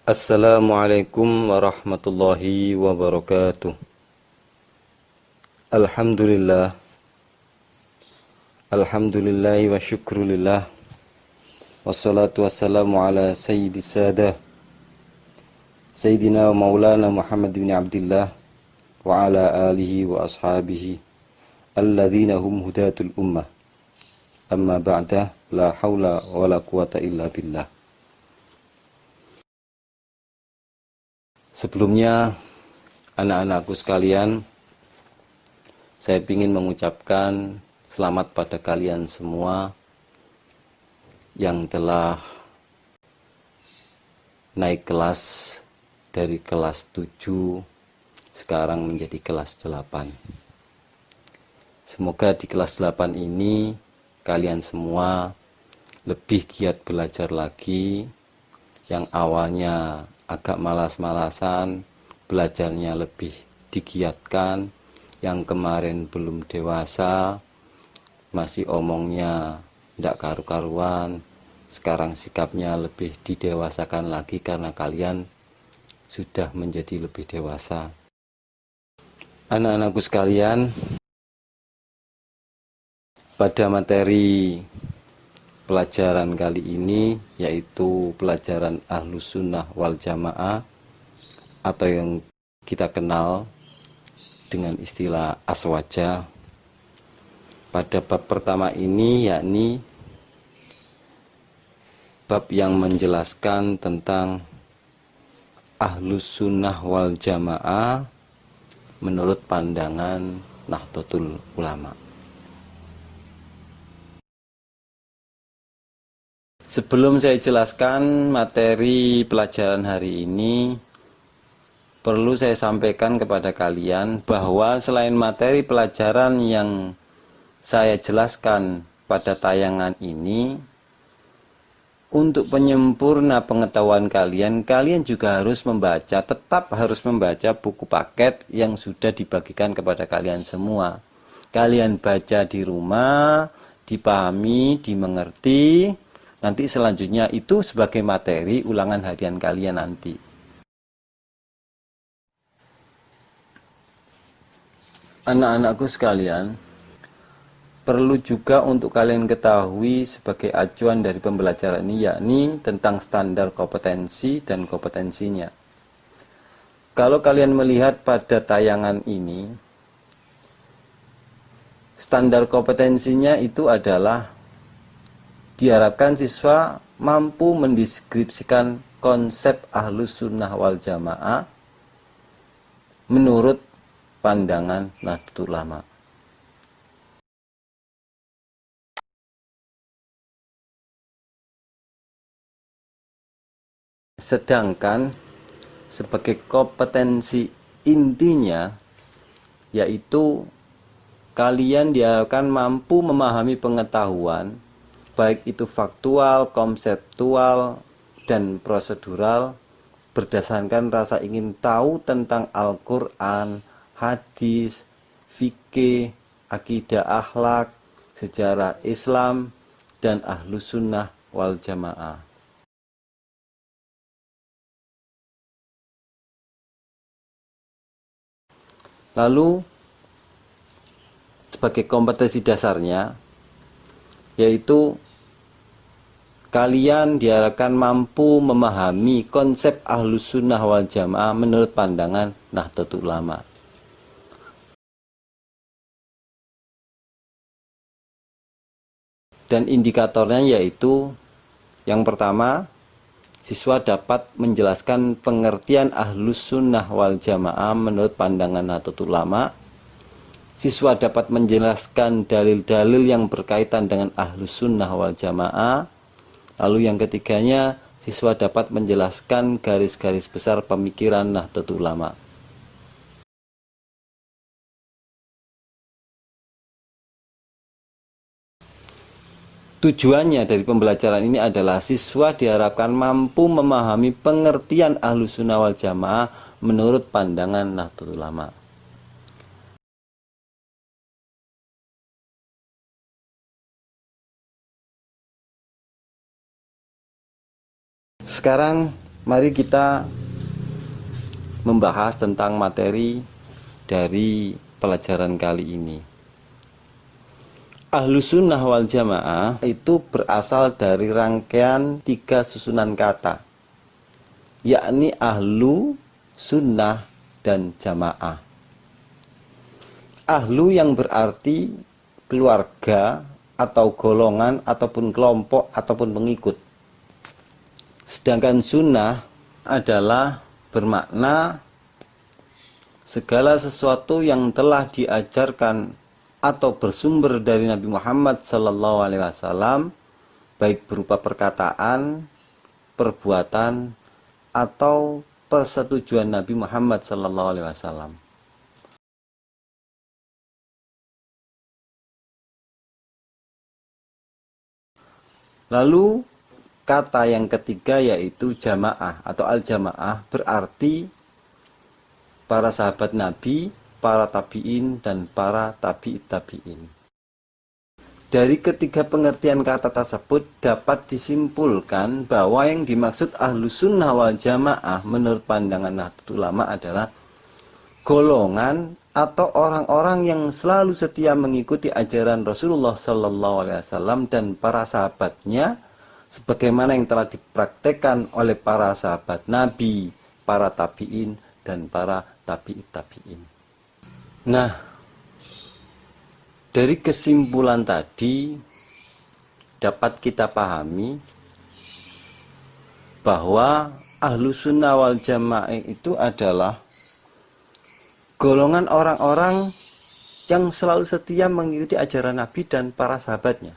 Assalamualaikum warahmatullahi wabarakatuh. Alhamdulillah, alhamdulillahi wa syukrulillah. Wassalatu wassalamu ala sayyidis sadah Sayyidina wa maulana Muhammad bin Abdillah wa ala alihi wa ashabihi alladzina hum hudatul ummah. Amma ba'dah, la hawla wa la quwata illa billah. Sebelumnya, anak-anakku sekalian, saya ingin mengucapkan selamat pada kalian semua yang telah naik kelas dari kelas 7 sekarang menjadi kelas 8. Semoga di kelas 8 ini kalian semua lebih giat belajar lagi. Yang awalnya agak malas-malasan, belajarnya lebih digiatkan. Yang kemarin belum dewasa, masih omongnya tidak karu-karuan, sekarang sikapnya lebih didewasakan lagi karena kalian sudah menjadi lebih dewasa. Anak-anakku sekalian, pada materi pelajaran kali ini, yaitu pelajaran Ahlus Sunnah wal Jamaah, atau yang kita kenal dengan istilah aswaja. Pada bab pertama ini, yakni bab yang menjelaskan tentang Ahlus Sunnah wal Jamaah menurut pandangan Nahdlatul Ulama. Sebelum saya jelaskan materi pelajaran hari ini, perlu saya sampaikan kepada kalian bahwa selain materi pelajaran yang saya jelaskan pada tayangan ini, untuk penyempurna pengetahuan kalian, kalian juga harus membaca, tetap harus membaca buku paket yang sudah dibagikan kepada kalian semua. Kalian baca di rumah, dipahami, dimengerti. Nanti selanjutnya itu sebagai materi ulangan harian kalian nanti. Anak-anakku sekalian, perlu juga untuk kalian ketahui sebagai acuan dari pembelajaran ini, yakni tentang standar kompetensi dan kompetensinya. Kalau kalian melihat pada tayangan ini, standar kompetensinya itu adalah diharapkan siswa mampu mendeskripsikan konsep Ahlus Sunnah wal Jamaah menurut pandangan Nahdlatul Ulama. Sedangkan sebagai kompetensi intinya, yaitu kalian diharapkan mampu memahami pengetahuan, baik itu faktual, konseptual, dan prosedural, berdasarkan rasa ingin tahu tentang Al-Quran, hadis, fikih, akidah akhlak, sejarah Islam, dan Ahlus Sunnah wal Jamaah. Lalu, sebagai kompetensi dasarnya, yaitu kalian diharapkan mampu memahami konsep Ahlus Sunnah wal Jamaah menurut pandangan Nahdlatul Ulama. Dan indikatornya yaitu, yang pertama, siswa dapat menjelaskan pengertian Ahlus Sunnah wal Jamaah menurut pandangan Nahdlatul Ulama. Siswa dapat menjelaskan dalil-dalil yang berkaitan dengan Ahlus Sunnah wal Jamaah. Lalu yang ketiganya, siswa dapat menjelaskan garis-garis besar pemikiran Nahdlatul Ulama. Tujuannya dari pembelajaran ini adalah siswa diharapkan mampu memahami pengertian Ahlus Sunnah wal Jamaah menurut pandangan Nahdlatul Ulama. Sekarang Mari kita membahas tentang materi dari pelajaran kali ini. Ahlus sunnah wal jamaah itu berasal dari rangkaian 3 susunan kata, yakni ahlu, sunnah, dan jamaah. Ahlu yang berarti keluarga atau golongan ataupun kelompok ataupun pengikut. Sedangkan sunnah adalah bermakna segala sesuatu yang telah diajarkan atau bersumber dari Nabi Muhammad SAW, baik berupa perkataan, perbuatan, atau persetujuan Nabi Muhammad SAW. Lalu kata yang ketiga yaitu jamaah atau al-jamaah berarti para sahabat Nabi, para tabi'in, dan para tabi'it tabi'in. Dari ketiga pengertian kata tersebut dapat disimpulkan bahwa yang dimaksud ahlus sunnah wal jamaah menurut pandangan Nahdlatul Ulama adalah golongan atau orang-orang yang selalu setia mengikuti ajaran Rasulullah SAW dan para sahabatnya, sebagaimana yang telah dipraktekkan oleh para sahabat Nabi, para tabi'in, dan para tabi'it tabi'in. Nah, dari kesimpulan tadi dapat kita pahami bahwa ahlus sunnah wal jamaah itu adalah golongan orang-orang yang selalu setia mengikuti ajaran Nabi dan para sahabatnya.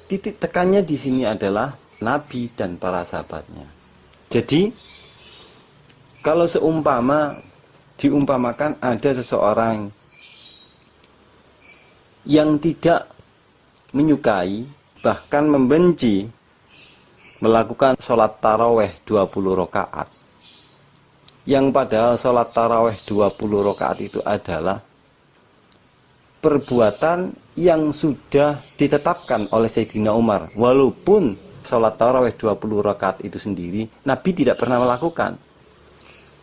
Titik tekannya di sini adalah Nabi dan para sahabatnya. Jadi, kalau diumpamakan ada seseorang yang tidak menyukai, bahkan membenci melakukan sholat taraweh 20 rakaat. Yang padahal sholat taraweh 20 rakaat itu adalah perbuatan yang sudah ditetapkan oleh Sayyidina Umar. Walaupun sholat taraweh 20 rakaat itu sendiri Nabi tidak pernah melakukan,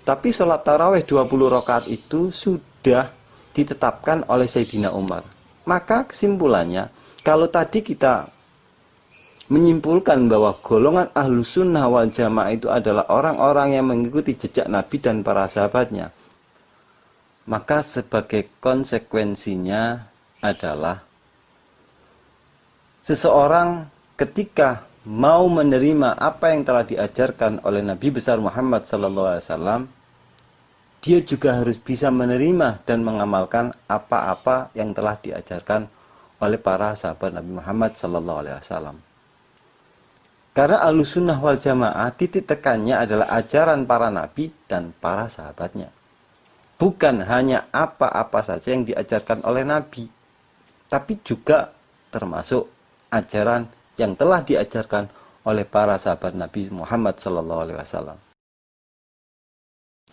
tapi sholat taraweh 20 rakaat itu sudah ditetapkan oleh Sayyidina Umar. Maka kesimpulannya, kalau tadi kita menyimpulkan bahwa golongan ahlus sunnah wal jamaah itu adalah orang-orang yang mengikuti jejak Nabi dan para sahabatnya, maka sebagai konsekuensinya adalah seseorang ketika mau menerima apa yang telah diajarkan oleh Nabi besar Muhammad SAW, dia juga harus bisa menerima dan mengamalkan apa-apa yang telah diajarkan oleh para sahabat Nabi Muhammad SAW. Karena ahlus sunnah wal jamaah titik tekannya adalah ajaran para nabi dan para sahabatnya. Bukan hanya apa-apa saja yang diajarkan oleh nabi, tapi juga termasuk ajaran yang telah diajarkan oleh para sahabat Nabi Muhammad SAW.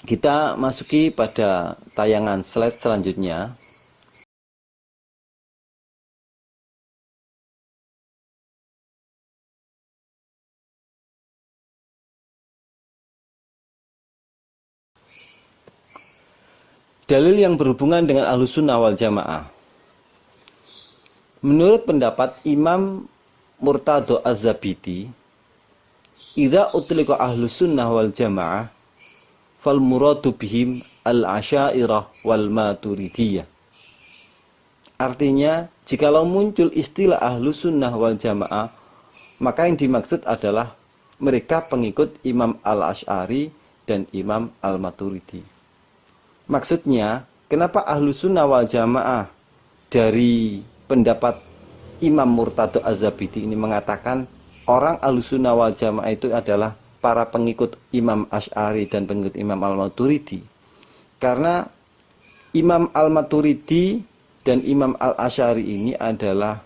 Kita masuki pada tayangan slide selanjutnya. Dalil yang berhubungan dengan ahlus sunnah wal jamaah. Menurut pendapat Imam Murtado Az-Zabidi, idza utliqa ahlus sunnah wal jamaah fal muradu bihim al-asy'ariyah wal maturidiyah. Artinya, jikalau muncul istilah ahlus sunnah wal jamaah, maka yang dimaksud adalah mereka pengikut Imam Al-Asy'ari dan Imam Al-Maturidi. Maksudnya, kenapa ahlus sunnah wal jamaah dari pendapat Imam Murtado Az-Zabidi ini mengatakan orang ahlus sunnah wal jamaah itu adalah para pengikut Imam Asy'ari dan pengikut Imam Al-Maturidi? Karena Imam Al-Maturidi dan Imam Al-Asy'ari ini adalah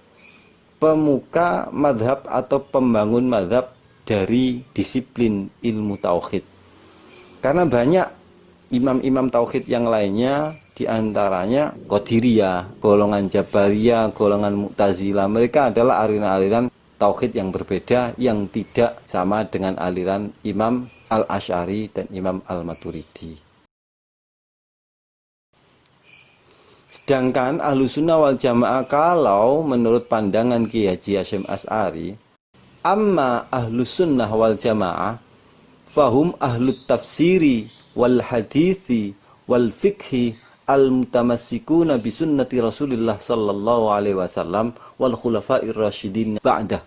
pemuka madhab atau pembangun madhab dari disiplin ilmu tauhid. Karena banyak imam-imam tauhid yang lainnya, diantaranya Qadiriyah, golongan Jabariyah, golongan Mu'tazilah, mereka adalah aliran-aliran tauhid yang berbeda yang tidak sama dengan aliran Imam Al-Asy'ari dan Imam Al-Maturidi. Sedangkan Ahlussunnah wal Jamaah kalau menurut pandangan Kiai Haji Hasyim Asy'ari, amma Ahlussunnah wal Jamaah fahum ahlut tafsiri wal hadithi wal fikhi al mutamassikuna bi sunnati Rasulillah sallallahu alaihi wasallam wal khulafair rasyidin ba'dah.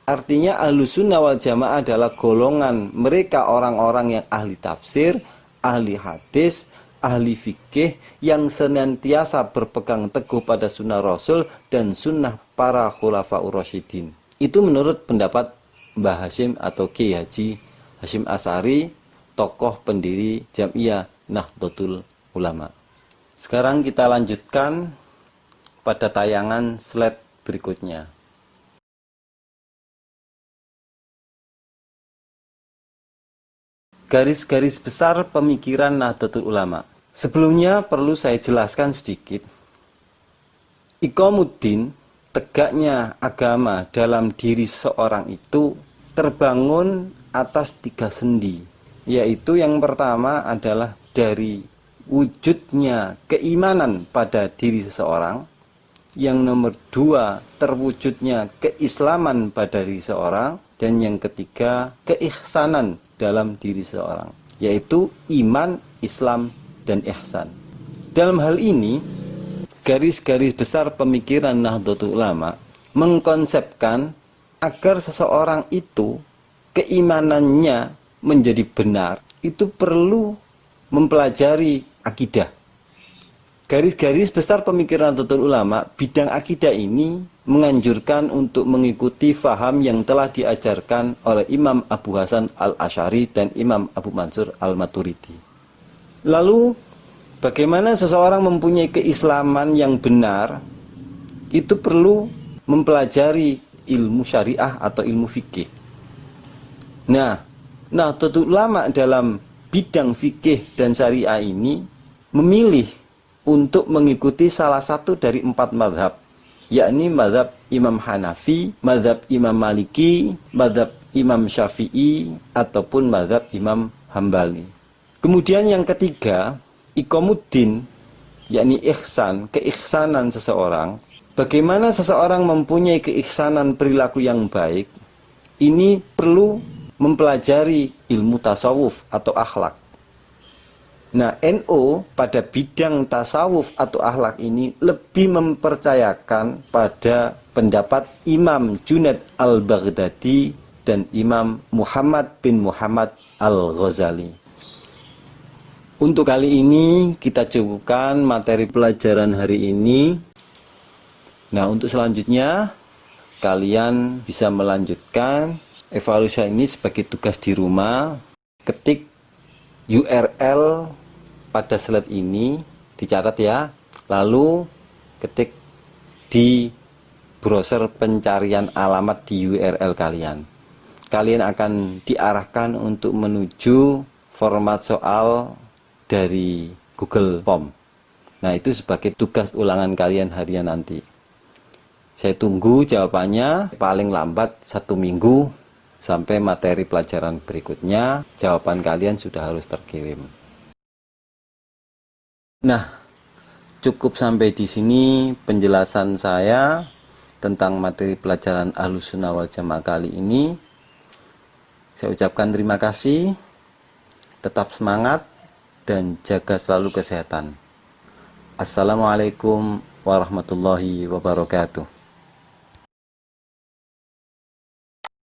Artinya Ahlussunnah wal Jamaah adalah golongan mereka orang-orang yang ahli tafsir, ahli hadis, ahli fikih yang senantiasa berpegang teguh pada sunnah Rasul dan sunnah para khulafaur rasyidin. Itu menurut pendapat Mbah Hasyim atau Kiai Haji Hasyim Asy'ari, tokoh pendiri Jam'iyah Nahdlatul Ulama. Sekarang kita lanjutkan pada tayangan slide berikutnya. Garis-garis besar pemikiran Nahdlatul Ulama. Sebelumnya perlu saya jelaskan sedikit. Iqamuddin, tegaknya agama dalam diri seorang itu terbangun atas 3 sendi. Yaitu yang pertama adalah dari wujudnya keimanan pada diri seseorang. Yang nomor 2, terwujudnya keislaman pada diri seseorang. Dan yang ketiga, keihsanan dalam diri seseorang, yaitu iman, Islam, dan ihsan. Dalam hal ini, garis-garis besar pemikiran Nahdlatul Ulama mengkonsepkan agar seseorang itu keimanannya menjadi benar, itu perlu mempelajari akidah. Garis-garis besar pemikiran Nahdlatul Ulama bidang akidah ini menganjurkan untuk mengikuti faham yang telah diajarkan oleh Imam Abu Hasan Al-Asy'ari dan Imam Abu Mansur Al-Maturidi. Lalu, bagaimana seseorang mempunyai keislaman yang benar? Itu perlu mempelajari ilmu syariah atau ilmu fikih. Nah, Nahdlatul Ulama dalam bidang fikih dan syariah ini memilih untuk mengikuti salah satu dari 4 mazhab, yakni mazhab Imam Hanafi, mazhab Imam Maliki, mazhab Imam Syafi'i, ataupun mazhab Imam Hambali. Kemudian yang ketiga, iqamuddin, yakni ihsan, keihsanan seseorang. Bagaimana seseorang mempunyai keihsanan perilaku yang baik, ini perlu mempelajari ilmu tasawuf atau akhlak. Nah, NU pada bidang tasawuf atau akhlak ini lebih mempercayakan pada pendapat Imam Junaid Al-Baghdadi dan Imam Muhammad bin Muhammad Al-Ghazali. Untuk kali ini kita cukupkan materi pelajaran hari ini. Nah, untuk selanjutnya kalian bisa melanjutkan evaluasi ini sebagai tugas di rumah. Ketik URL pada slide ini, dicatat ya. Lalu ketik di browser pencarian alamat di URL kalian. Kalian akan diarahkan untuk menuju format soal dari Google Form. Nah, itu sebagai tugas ulangan kalian harian nanti. Saya tunggu jawabannya paling lambat 1 minggu. Sampai materi pelajaran berikutnya, jawaban kalian sudah harus terkirim. Nah, cukup sampai di sini penjelasan saya tentang materi pelajaran Ahlussunnah wal Jamaah kali ini. Saya ucapkan terima kasih, tetap semangat, dan jaga selalu kesehatan. Assalamualaikum warahmatullahi wabarakatuh.